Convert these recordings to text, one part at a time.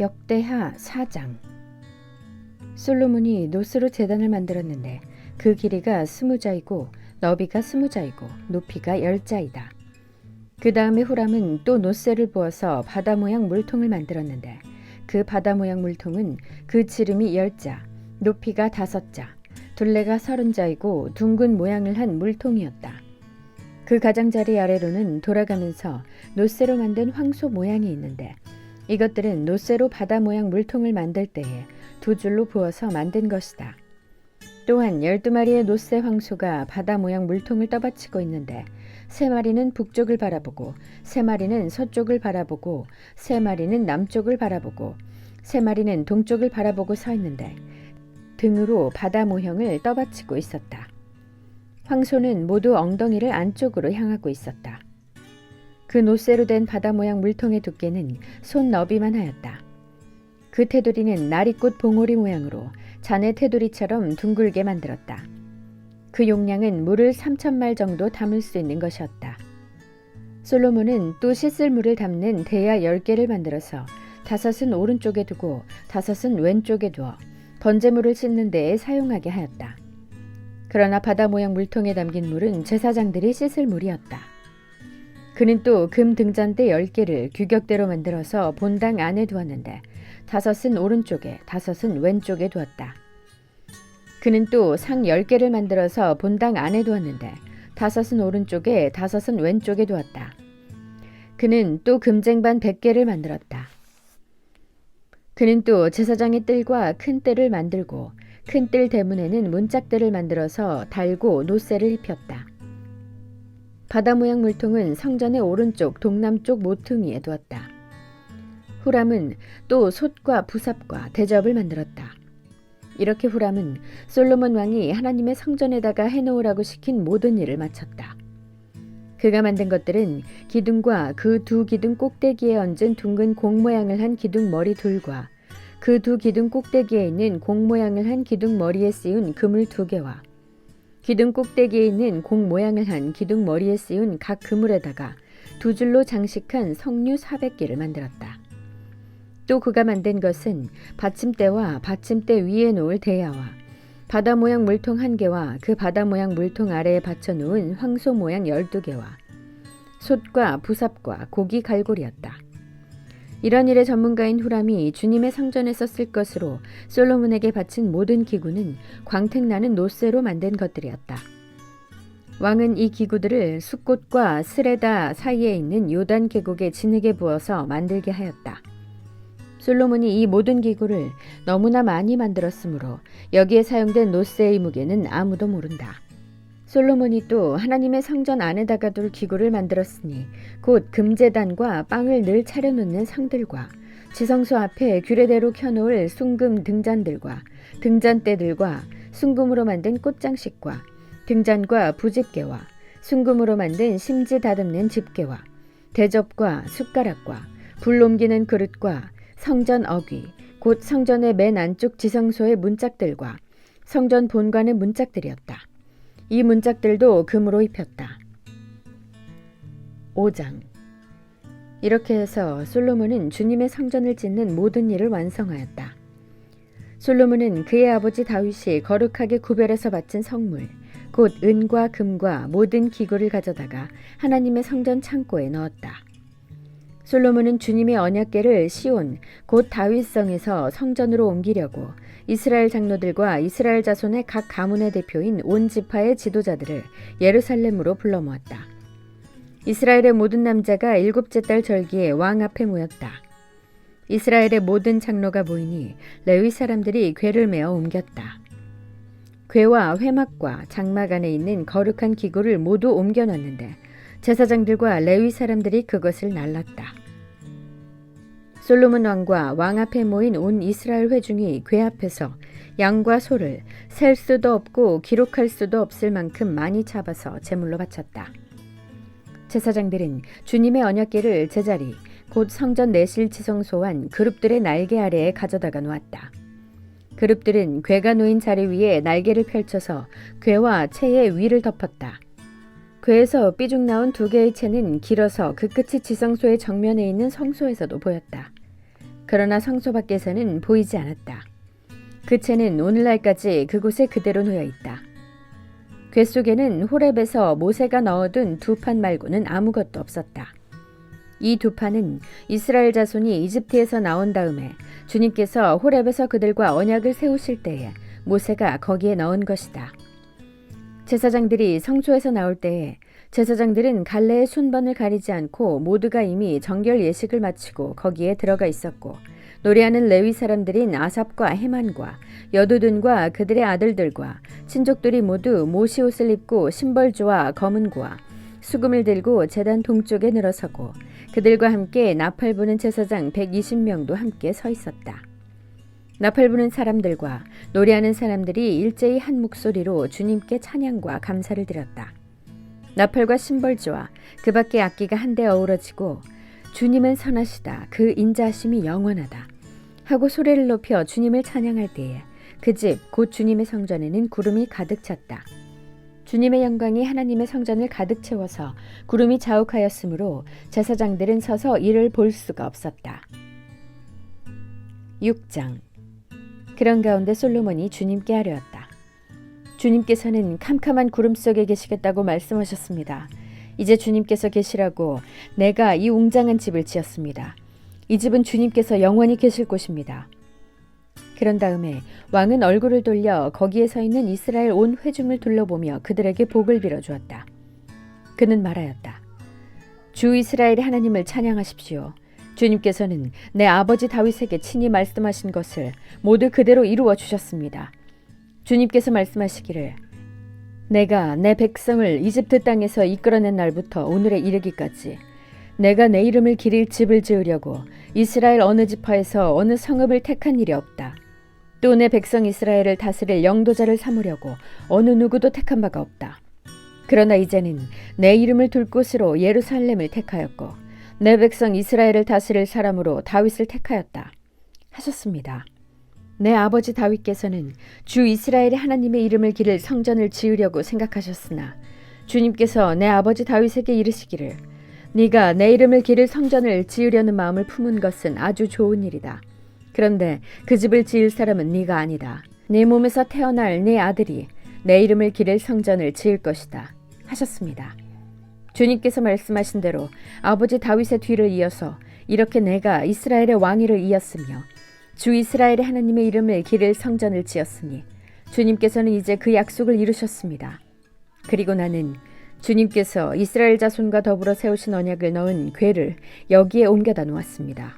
역대하 4장. 솔로몬이 노스로 제단을 만들었는데 그 길이가 20자이고 너비가 20자이고 높이가 10자이다. 그 다음에 후람은 또 노새를 부어서 바다 모양 물통을 만들었는데 그 바다 모양 물통은 그 지름이 10자, 높이가 5자, 둘레가 30자이고 둥근 모양을 한 물통이었다. 그 가장자리 아래로는 돌아가면서 노새로 만든 황소 모양이 있는데 이것들은 노새로 바다 모양 물통을 만들 때에 2줄로 부어서 만든 것이다. 또한 12마리의 노새 황소가 바다 모양 물통을 떠받치고 있는데 3마리는 북쪽을 바라보고 3마리는 서쪽을 바라보고 3마리는 남쪽을 바라보고 3마리는 동쪽을 바라보고 서 있는데 등으로 바다 모형을 떠받치고 있었다. 황소는 모두 엉덩이를 안쪽으로 향하고 있었다. 그 노새로 된 바다 모양 물통의 두께는 손 너비만 하였다. 그 테두리는 나리꽃 봉오리 모양으로 잔의 테두리처럼 둥글게 만들었다. 그 용량은 물을 3,000말 정도 담을 수 있는 것이었다. 솔로몬은 또 씻을 물을 담는 대야 10개를 만들어서 5은 오른쪽에 두고 5은 왼쪽에 두어 번제물을 씻는 데에 사용하게 하였다. 그러나 바다 모양 물통에 담긴 물은 제사장들이 씻을 물이었다. 그는 또 금 등잔대 10개를 규격대로 만들어서 본당 안에 두었는데 5은 오른쪽에 5은 왼쪽에 두었다. 그는 또 상 10개를 만들어서 본당 안에 두었는데 5은 오른쪽에 5은 왼쪽에 두었다. 그는 또 금쟁반 100개를 만들었다. 그는 또 제사장의 뜰과 큰 뜰을 만들고 큰 뜰 대문에는 문짝대를 만들어서 달고 노새를 입혔다. 바다 모양 물통은 성전의 오른쪽 동남쪽 모퉁이에 두었다. 후람은 또 솥과 부삽과 대접을 만들었다. 이렇게 후람은 솔로몬 왕이 하나님의 성전에다가 해놓으라고 시킨 모든 일을 마쳤다. 그가 만든 것들은 기둥과 그 2 기둥 꼭대기에 얹은 둥근 공 모양을 한 기둥 머리 둘과 그 2 기둥 꼭대기에 있는 공 모양을 한 기둥 머리에 씌운 그물 2개와 기둥 꼭대기에 있는 공 모양을 한 기둥 머리에 씌운 각 그물에다가 2줄로 장식한 석류 400개를 만들었다. 또 그가 만든 것은 받침대와 받침대 위에 놓을 대야와 바다 모양 물통 1개와 그 바다 모양 물통 아래에 받쳐놓은 황소 모양 12개와 솥과 부삽과 고기 갈고리였다. 이런 일의 전문가인 후람이 주님의 성전에서 쓸 것으로 솔로몬에게 바친 모든 기구는 광택나는 노새로 만든 것들이었다. 왕은 이 기구들을 숫꽃과 스레다 사이에 있는 요단 계곡의 진흙에 부어서 만들게 하였다. 솔로몬이 이 모든 기구를 너무나 많이 만들었으므로 여기에 사용된 노새의 무게는 아무도 모른다. 솔로몬이 또 하나님의 성전 안에다가 둘 기구를 만들었으니 곧 금제단과 빵을 늘 차려놓는 상들과 지성소 앞에 규례대로 켜놓을 순금 등잔들과 등잔대들과 순금으로 만든 꽃장식과 등잔과 부집게와 순금으로 만든 심지 다듬는 집게와 대접과 숟가락과 불 옮기는 그릇과 성전 어귀 곧 성전의 맨 안쪽 지성소의 문짝들과 성전 본관의 문짝들이었다. 이 문짝들도 금으로 입혔다. 5장. 이렇게 해서 솔로몬은 주님의 성전을 짓는 모든 일을 완성하였다. 솔로몬은 그의 아버지 다윗이 거룩하게 구별해서 바친 성물, 곧 은과 금과 모든 기구를 가져다가 하나님의 성전 창고에 넣었다. 솔로몬은 주님의 언약궤를 시온 곧 다윗성에서 성전으로 옮기려고 이스라엘 장로들과 이스라엘 자손의 각 가문의 대표인 온 지파의 지도자들을 예루살렘으로 불러 모았다. 이스라엘의 모든 남자가 7째 달 절기에 왕 앞에 모였다. 이스라엘의 모든 장로가 모이니 레위 사람들이 궤를 메어 옮겼다. 궤와 회막과 장막 안에 있는 거룩한 기구를 모두 옮겨놨는데 제사장들과 레위 사람들이 그것을 날랐다. 솔로몬 왕과 왕 앞에 모인 온 이스라엘 회중이 궤 앞에서 양과 소를 셀 수도 없고 기록할 수도 없을 만큼 많이 잡아서 제물로 바쳤다. 제사장들은 주님의 언약궤를 제자리 곧 성전 내실 지성소한 그룹들의 날개 아래에 가져다가 놓았다. 그룹들은 궤가 놓인 자리 위에 날개를 펼쳐서 궤와 채의 위를 덮었다. 궤에서 삐죽 나온 2개의 채는 길어서 그 끝이 지성소의 정면에 있는 성소에서도 보였다. 그러나 성소 밖에서는 보이지 않았다. 그 채는 오늘날까지 그곳에 그대로 놓여 있다. 궤 속에는 호렙에서 모세가 넣어둔 두 판 말고는 아무것도 없었다. 이 두 판은 이스라엘 자손이 이집트에서 나온 다음에 주님께서 호렙에서 그들과 언약을 세우실 때에 모세가 거기에 넣은 것이다. 제사장들이 성소에서 나올 때에 제사장들은 갈래의 순번을 가리지 않고 모두가 이미 정결 예식을 마치고 거기에 들어가 있었고, 노래하는 레위 사람들인 아삽과 헤만과 여두둔과 그들의 아들들과 친족들이 모두 모시 옷을 입고 심벌주와 검은고와 수금을 들고 제단 동쪽에 늘어서고, 그들과 함께 나팔 부는 제사장 120명도 함께 서 있었다. 나팔 부는 사람들과 노래하는 사람들이 일제히 한 목소리로 주님께 찬양과 감사를 드렸다. 나팔과 심벌주와 그 밖의 악기가 한데 어우러지고 주님은 선하시다, 그 인자하심이 영원하다 하고 소리를 높여 주님을 찬양할 때에 그 집 곧 주님의 성전에는 구름이 가득 찼다. 주님의 영광이 하나님의 성전을 가득 채워서 구름이 자욱하였으므로 제사장들은 서서 이를 볼 수가 없었다. 6장. 그런 가운데 솔로몬이 주님께 아뢰었다. 주님께서는 캄캄한 구름 속에 계시겠다고 말씀하셨습니다. 이제 주님께서 계시라고 내가 이 웅장한 집을 지었습니다. 이 집은 주님께서 영원히 계실 곳입니다. 그런 다음에 왕은 얼굴을 돌려 거기에 서 있는 이스라엘 온 회중을 둘러보며 그들에게 복을 빌어주었다. 그는 말하였다. 주 이스라엘의 하나님을 찬양하십시오. 주님께서는 내 아버지 다윗에게 친히 말씀하신 것을 모두 그대로 이루어 주셨습니다. 주님께서 말씀하시기를 내가 내 백성을 이집트 땅에서 이끌어낸 날부터 오늘에 이르기까지 내가 내 이름을 기릴 집을 지으려고 이스라엘 어느 지파에서 어느 성읍을 택한 일이 없다. 또 내 백성 이스라엘을 다스릴 영도자를 삼으려고 어느 누구도 택한 바가 없다. 그러나 이제는 내 이름을 둘 곳으로 예루살렘을 택하였고 내 백성 이스라엘을 다스릴 사람으로 다윗을 택하였다 하셨습니다. 내 아버지 다윗께서는 주 이스라엘의 하나님의 이름을 기를 성전을 지으려고 생각하셨으나 주님께서 내 아버지 다윗에게 이르시기를 네가 내 이름을 기를 성전을 지으려는 마음을 품은 것은 아주 좋은 일이다. 그런데 그 집을 지을 사람은 네가 아니다. 네 몸에서 태어날 네 아들이 내 이름을 기를 성전을 지을 것이다 하셨습니다. 주님께서 말씀하신 대로 아버지 다윗의 뒤를 이어서 이렇게 내가 이스라엘의 왕위를 이었으며 주 이스라엘의 하나님의 이름을 기를 성전을 지었으니 주님께서는 이제 그 약속을 이루셨습니다. 그리고 나는 주님께서 이스라엘 자손과 더불어 세우신 언약을 넣은 궤를 여기에 옮겨다 놓았습니다.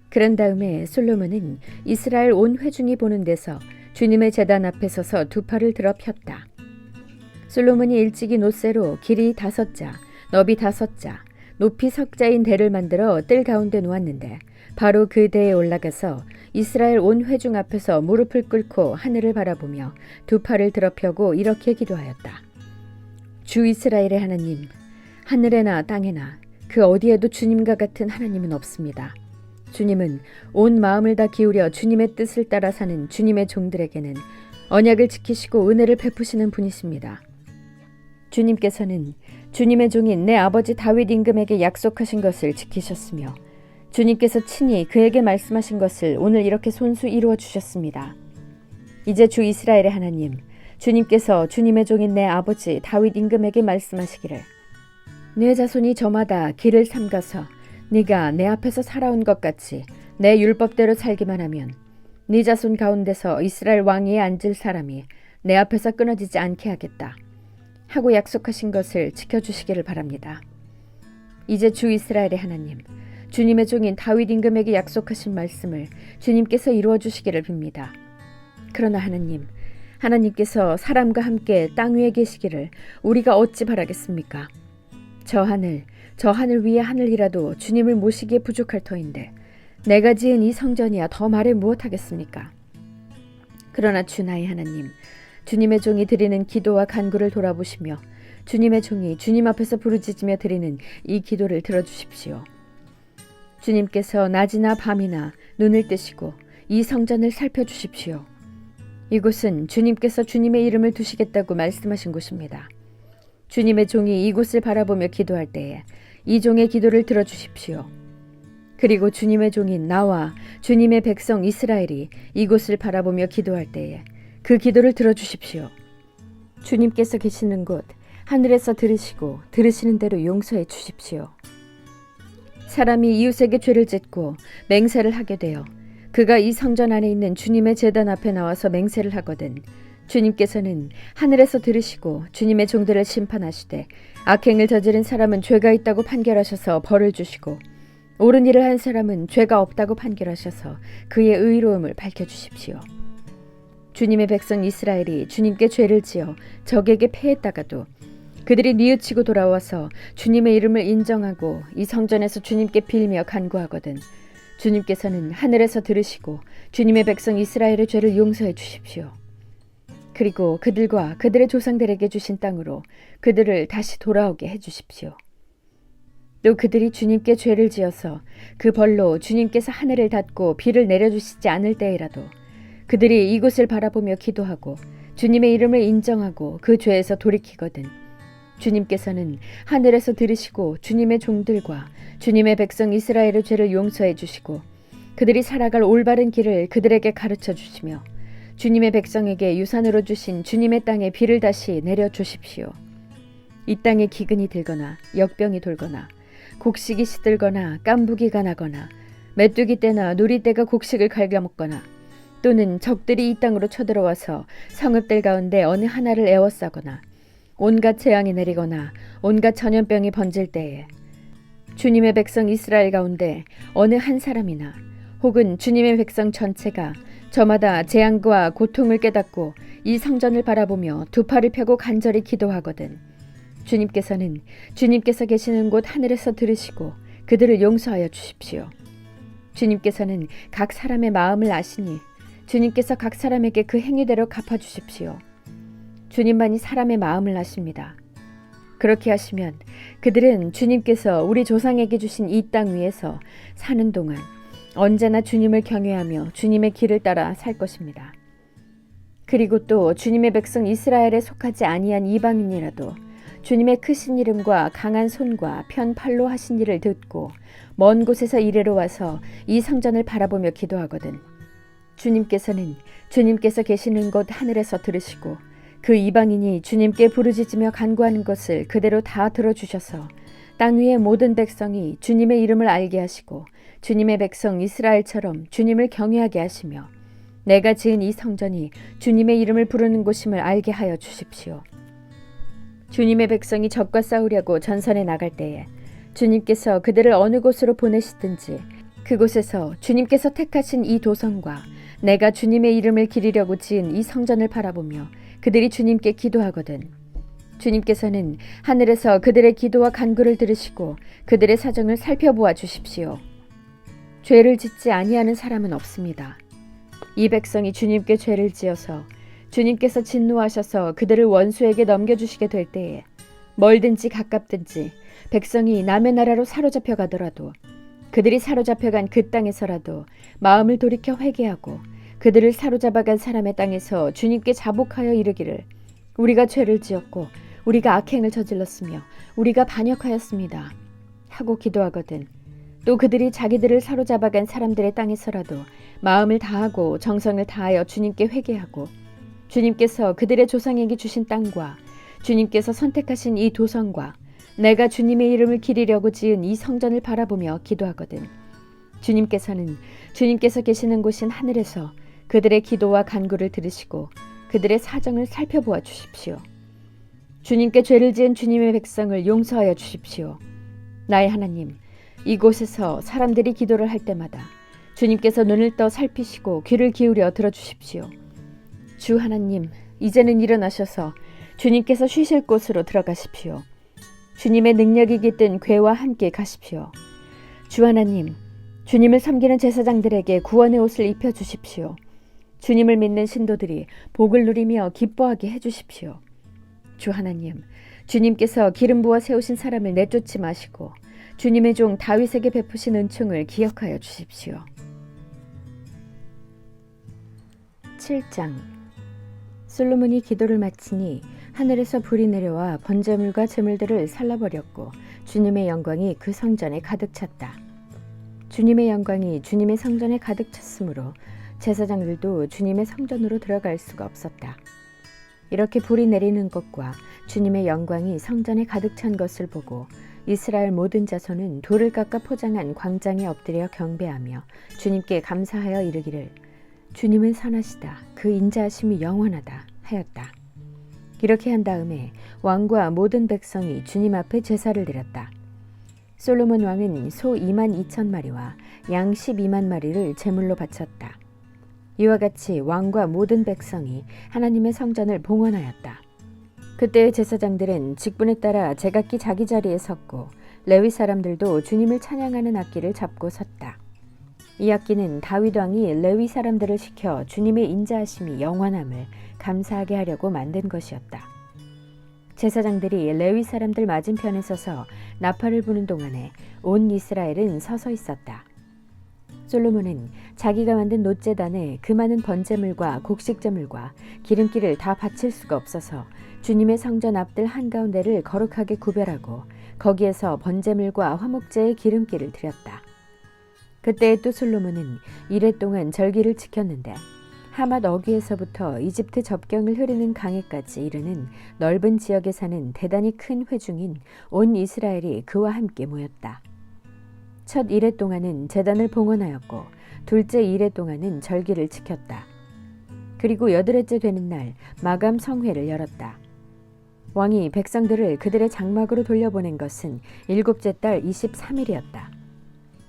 그런 다음에 솔로몬은 이스라엘 온 회중이 보는 데서 주님의 제단 앞에 서서 두 팔을 들어 폈다. 솔로몬이 일찍이 놋쇠로 길이 5자, 너비 5자, 높이 석자인 대를 만들어 뜰 가운데 놓았는데 바로 그 대에 올라가서 이스라엘 온 회중 앞에서 무릎을 꿇고 하늘을 바라보며 두 팔을 들어 펴고 이렇게 기도하였다. 주 이스라엘의 하나님, 하늘에나 땅에나 그 어디에도 주님과 같은 하나님은 없습니다. 주님은 온 마음을 다 기울여 주님의 뜻을 따라 사는 주님의 종들에게는 언약을 지키시고 은혜를 베푸시는 분이십니다. 주님께서는 주님의 종인 내 아버지 다윗 임금에게 약속하신 것을 지키셨으며 주님께서 친히 그에게 말씀하신 것을 오늘 이렇게 손수 이루어 주셨습니다. 이제 주 이스라엘의 하나님, 주님께서 주님의 종인 내 아버지 다윗 임금에게 말씀하시기를 내 자손이 저마다 길을 삼가서 네가 내 앞에서 살아온 것 같이 내 율법대로 살기만 하면 네 자손 가운데서 이스라엘 왕위에 앉을 사람이 내 앞에서 끊어지지 않게 하겠다 하고 약속하신 것을 지켜주시기를 바랍니다. 이제 주 이스라엘의 하나님, 주님의 종인 다윗 임금에게 약속하신 말씀을 주님께서 이루어 주시기를 빕니다. 그러나 하나님, 하나님께서 사람과 함께 땅 위에 계시기를 우리가 어찌 바라겠습니까? 저 하늘 위의 하늘이라도 주님을 모시기에 부족할 터인데 내가 지은 이 성전이야 더 말해 무엇하겠습니까? 그러나 주 나의 하나님, 주님의 종이 드리는 기도와 간구를 돌아보시며 주님의 종이 주님 앞에서 부르짖으며 드리는 이 기도를 들어주십시오. 주님께서 낮이나 밤이나 눈을 뜨시고 이 성전을 살펴주십시오. 이곳은 주님께서 주님의 이름을 두시겠다고 말씀하신 곳입니다. 주님의 종이 이곳을 바라보며 기도할 때에 이 종의 기도를 들어주십시오. 그리고 주님의 종인 나와 주님의 백성 이스라엘이 이곳을 바라보며 기도할 때에 그 기도를 들어주십시오. 주님께서 계시는 곳 하늘에서 들으시고 들으시는 대로 용서해 주십시오. 사람이 이웃에게 죄를 짓고 맹세를 하게 되어 그가 이 성전 안에 있는 주님의 제단 앞에 나와서 맹세를 하거든 주님께서는 하늘에서 들으시고 주님의 종들을 심판하시되 악행을 저지른 사람은 죄가 있다고 판결하셔서 벌을 주시고 옳은 일을 한 사람은 죄가 없다고 판결하셔서 그의 의로움을 밝혀주십시오. 주님의 백성 이스라엘이 주님께 죄를 지어 적에게 패했다가도 그들이 뉘우치고 돌아와서 주님의 이름을 인정하고 이 성전에서 주님께 빌며 간구하거든 주님께서는 하늘에서 들으시고 주님의 백성 이스라엘의 죄를 용서해 주십시오. 그리고 그들과 그들의 조상들에게 주신 땅으로 그들을 다시 돌아오게 해주십시오. 또 그들이 주님께 죄를 지어서 그 벌로 주님께서 하늘을 닫고 비를 내려주시지 않을 때에라도 그들이 이곳을 바라보며 기도하고 주님의 이름을 인정하고 그 죄에서 돌이키거든 주님께서는 하늘에서 들으시고 주님의 종들과 주님의 백성 이스라엘의 죄를 용서해 주시고 그들이 살아갈 올바른 길을 그들에게 가르쳐 주시며 주님의 백성에게 유산으로 주신 주님의 땅에 비를 다시 내려주십시오. 이 땅에 기근이 들거나 역병이 돌거나 곡식이 시들거나 깐부기가 나거나 메뚜기 떼나 누리 떼가 곡식을 갉아먹거나 또는 적들이 이 땅으로 쳐들어와서 성읍들 가운데 어느 하나를 에워싸거나 온갖 재앙이 내리거나 온갖 전염병이 번질 때에 주님의 백성 이스라엘 가운데 어느 한 사람이나 혹은 주님의 백성 전체가 저마다 재앙과 고통을 깨닫고 이 성전을 바라보며 두 팔을 펴고 간절히 기도하거든 주님께서는 주님께서 계시는 곳 하늘에서 들으시고 그들을 용서하여 주십시오. 주님께서는 각 사람의 마음을 아시니 주님께서 각 사람에게 그 행위대로 갚아주십시오. 주님만이 사람의 마음을 아십니다. 그렇게 하시면 그들은 주님께서 우리 조상에게 주신 이 땅 위에서 사는 동안 언제나 주님을 경외하며 주님의 길을 따라 살 것입니다. 그리고 또 주님의 백성 이스라엘에 속하지 아니한 이방인이라도 주님의 크신 이름과 강한 손과 편 팔로 하신 일을 듣고 먼 곳에서 이래로 와서 이 성전을 바라보며 기도하거든 주님께서는 주님께서 계시는 곳 하늘에서 들으시고 그 이방인이 주님께 부르짖으며 간구하는 것을 그대로 다 들어주셔서 땅 위의 모든 백성이 주님의 이름을 알게 하시고 주님의 백성 이스라엘처럼 주님을 경외하게 하시며 내가 지은 이 성전이 주님의 이름을 부르는 곳임을 알게 하여 주십시오. 주님의 백성이 적과 싸우려고 전선에 나갈 때에 주님께서 그들을 어느 곳으로 보내시든지 그곳에서 주님께서 택하신 이 도성과 내가 주님의 이름을 기리려고 지은 이 성전을 바라보며 그들이 주님께 기도하거든 주님께서는 하늘에서 그들의 기도와 간구를 들으시고 그들의 사정을 살펴보아 주십시오. 죄를 짓지 아니하는 사람은 없습니다. 이 백성이 주님께 죄를 지어서 주님께서 진노하셔서 그들을 원수에게 넘겨주시게 될 때에 멀든지 가깝든지 백성이 남의 나라로 사로잡혀 가더라도 그들이 사로잡혀간 그 땅에서라도 마음을 돌이켜 회개하고 그들을 사로잡아간 사람의 땅에서 주님께 자복하여 이르기를 우리가 죄를 지었고 우리가 악행을 저질렀으며 우리가 반역하였습니다 하고 기도하거든 또 그들이 자기들을 사로잡아간 사람들의 땅에서라도 마음을 다하고 정성을 다하여 주님께 회개하고 주님께서 그들의 조상에게 주신 땅과 주님께서 선택하신 이 도성과 내가 주님의 이름을 기리려고 지은 이 성전을 바라보며 기도하거든 주님께서는 주님께서 계시는 곳인 하늘에서 그들의 기도와 간구를 들으시고 그들의 사정을 살펴보아 주십시오. 주님께 죄를 지은 주님의 백성을 용서하여 주십시오. 나의 하나님, 이곳에서 사람들이 기도를 할 때마다 주님께서 눈을 떠 살피시고 귀를 기울여 들어주십시오. 주 하나님, 이제는 일어나셔서 주님께서 쉬실 곳으로 들어가십시오. 주님의 능력이 깃든 궤와 함께 가십시오. 주 하나님, 주님을 섬기는 제사장들에게 구원의 옷을 입혀주십시오. 주님을 믿는 신도들이 복을 누리며 기뻐하게 해주십시오. 주 하나님, 주님께서 기름 부어 세우신 사람을 내쫓지 마시고 주님의 종 다윗에게 베푸신 은총을 기억하여 주십시오. 7장 솔로몬이 기도를 마치니 하늘에서 불이 내려와 번제물과 제물들을 살라버렸고 주님의 영광이 그 성전에 가득 찼다. 주님의 영광이 주님의 성전에 가득 찼으므로 제사장들도 주님의 성전으로 들어갈 수가 없었다. 이렇게 불이 내리는 것과 주님의 영광이 성전에 가득 찬 것을 보고 이스라엘 모든 자손은 돌을 깎아 포장한 광장에 엎드려 경배하며 주님께 감사하여 이르기를 주님은 선하시다. 그 인자하심이 영원하다 하였다. 이렇게 한 다음에 왕과 모든 백성이 주님 앞에 제사를 드렸다. 솔로몬 왕은 소 22,000마리와 양 12만 마리를 제물로 바쳤다. 이와 같이 왕과 모든 백성이 하나님의 성전을 봉헌하였다. 그때의 제사장들은 직분에 따라 제각기 자기 자리에 섰고 레위 사람들도 주님을 찬양하는 악기를 잡고 섰다. 이 악기는 다윗 왕이 레위 사람들을 시켜 주님의 인자하심이 영원함을 감사하게 하려고 만든 것이었다. 제사장들이 레위 사람들 맞은편에 서서 나팔을 부는 동안에 온 이스라엘은 서서 있었다. 솔로몬은 자기가 만든 놋제단에 그 많은 번제물과 곡식제물과 기름기를 다 바칠 수가 없어서 주님의 성전 앞들 한가운데를 거룩하게 구별하고 거기에서 번제물과 화목제의 기름기를 드렸다. 그때 또 솔로몬은 이래 동안 절기를 지켰는데 하맛 어귀에서부터 이집트 접경을 흐르는 강에까지 이르는 넓은 지역에 사는 대단히 큰 회중인 온 이스라엘이 그와 함께 모였다. 첫 이래 동안은 제단을 봉헌하였고 둘째 이래 동안은 절기를 지켰다. 그리고 여덟째 되는 날 마감 성회를 열었다. 왕이 백성들을 그들의 장막으로 돌려보낸 것은 7째 달 23일이었다.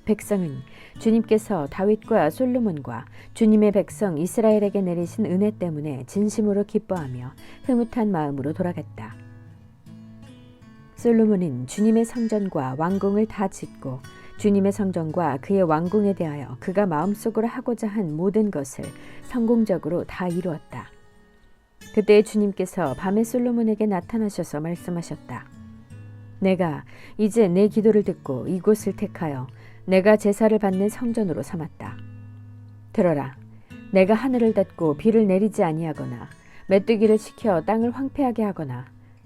백성은 주님께서 다윗과 솔로몬과 주님의 백성 이스라엘에게 내리신 은혜 때문에 진심으로 기뻐하며 흐뭇한 마음으로 돌아갔다. 솔로몬은 주님의 성전과 왕궁을 다 짓고 주님의 성전과 그의 왕궁에 대하여 그가 마음속으로 하고자 한 모든 것을 성공적으로 다 이루었다. 그때 주님께서 밤에 솔로몬에게 나타나셔서 말씀하셨다. 내가 이제 내 기도를 듣고 이곳을 택하여 내가 제사를 받는 성전으로 삼았다. 들어라. 내가 하늘을 닫고 비를 내리지 아니하거나 메뚜기를 시켜 땅을 황폐하게 하거나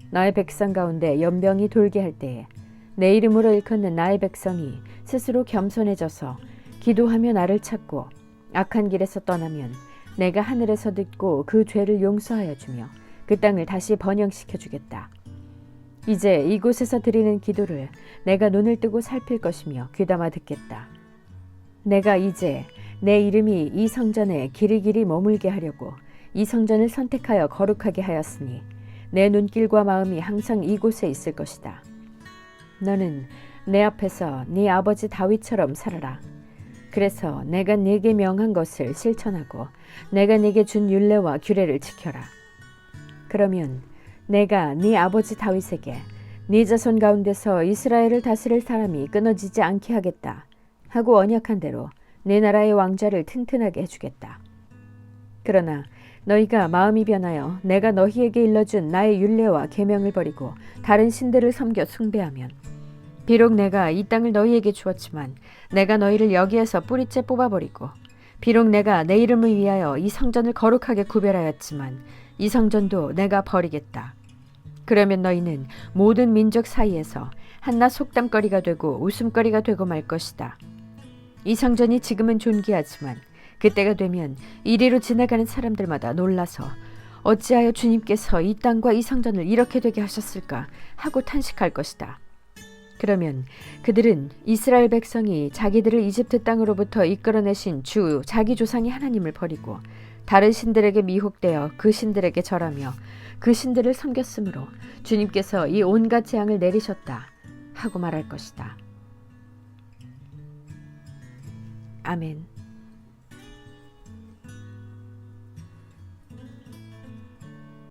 나의 백성 가운데 연병이 돌게 할 때에 내 이름으로 일컫는 나의 백성이 스스로 겸손해져서 기도하며 나를 찾고 악한 길에서 떠나면 내가 하늘에서 듣고 그 죄를 용서하여 주며 그 땅을 다시 번영시켜 주겠다. 이제 이곳에서 드리는 기도를 내가 눈을 뜨고 살필 것이며 귀담아 듣겠다. 내가 이제 내 이름이 이 성전에 길이길이 머물게 하려고 이 성전을 선택하여 거룩하게 하였으니 내 눈길과 마음이 항상 이곳에 있을 것이다. 너는 내 앞에서 네 아버지 다윗처럼 살아라. 그래서 내가 네게 명한 것을 실천하고 내가 네게 준 율례와 규례를 지켜라. 그러면 내가 네 아버지 다윗에게 네 자손 가운데서 이스라엘을 다스릴 사람이 끊어지지 않게 하겠다 하고 언약한 대로 네 나라의 왕좌를 튼튼하게 해주겠다. 그러나 너희가 마음이 변하여 내가 너희에게 일러준 나의 율례와 계명을 버리고 다른 신들을 섬겨 숭배하면 비록 내가 이 땅을 너희에게 주었지만 내가 너희를 여기에서 뿌리째 뽑아버리고 비록 내가 내 이름을 위하여 이 성전을 거룩하게 구별하였지만 이 성전도 내가 버리겠다. 그러면 너희는 모든 민족 사이에서 한낱 속담거리가 되고 웃음거리가 되고 말 것이다. 이 성전이 지금은 존귀하지만 그때가 되면 이리로 지나가는 사람들마다 놀라서 어찌하여 주님께서 이 땅과 이 성전을 이렇게 되게 하셨을까 하고 탄식할 것이다. 그러면 그들은 이스라엘 백성이 자기들을 이집트 땅으로부터 이끌어내신 주 자기 조상의 하나님을 버리고 다른 신들에게 미혹되어 그 신들에게 절하며 그 신들을 섬겼으므로 주님께서 이 온갖 재앙을 내리셨다 하고 말할 것이다. 아멘.